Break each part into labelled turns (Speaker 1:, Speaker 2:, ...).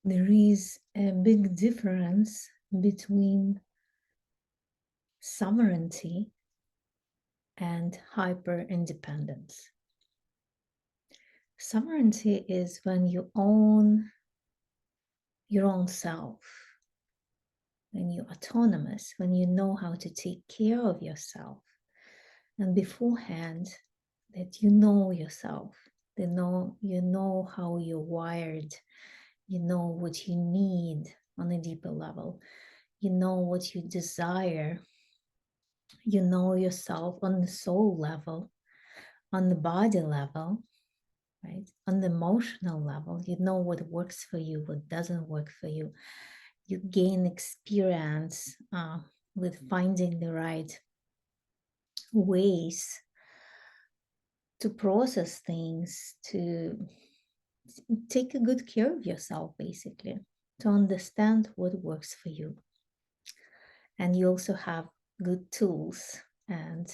Speaker 1: there is a big difference between sovereignty and hyper-independence. Sovereignty is when you own your own self, when you're autonomous, when you know how to take care of yourself. And beforehand, that you know yourself, you know how you're wired, you know what you need on a deeper level, you know what you desire, you know yourself on the soul level, on the body level, right? On the emotional level, you know what works for you, what doesn't work for you. You gain experience with finding the right ways to process things, to take a good care of yourself, basically, to understand what works for you. And you also have good tools and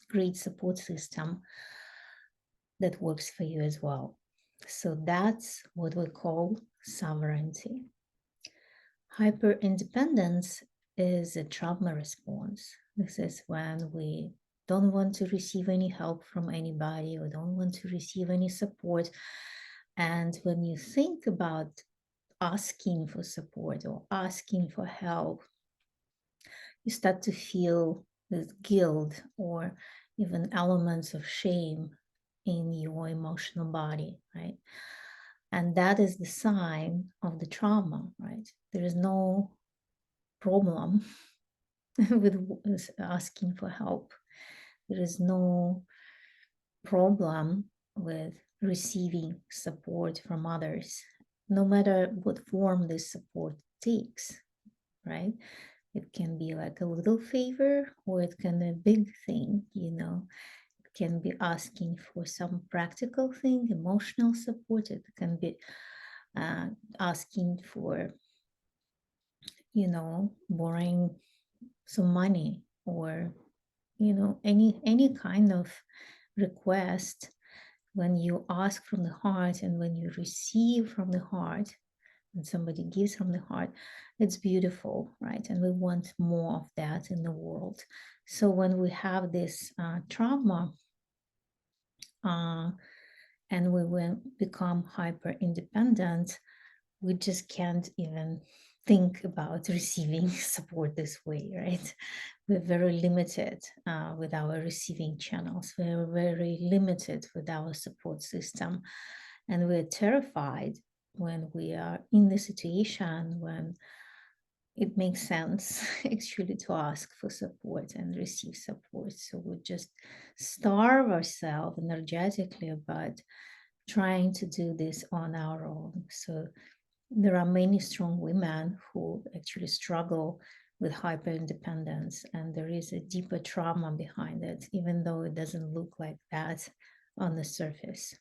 Speaker 1: great support system that works for you as well. So that's what we call sovereignty. Hyper-independence is a trauma response. This is when we don't want to receive any help from anybody or don't want to receive any support. And when you think about asking for support or asking for help, you start to feel this guilt or even elements of shame in your emotional body, right? And that is the sign of the trauma, right? There is no problem with asking for help. There is no problem with receiving support from others, no matter what form this support takes, right? It can be like a little favor or it can be a big thing, It can be asking for some practical thing, emotional support. It can be asking for, borrowing some money or, any kind of request. When you ask from the heart and when you receive from the heart, and somebody gives from the heart, it's beautiful, right? And we want more of that in the world. So when we have this trauma and we will become hyper independent, we just can't even think about receiving support this way, right? We're very limited with our receiving channels. We're very limited with our support system. And we're terrified when we are in the situation when it makes sense actually to ask for support and receive support. So we just starve ourselves energetically about trying to do this on our own. So there are many strong women who actually struggle with hyper independence, and there is a deeper trauma behind it, even though it doesn't look like that on the surface.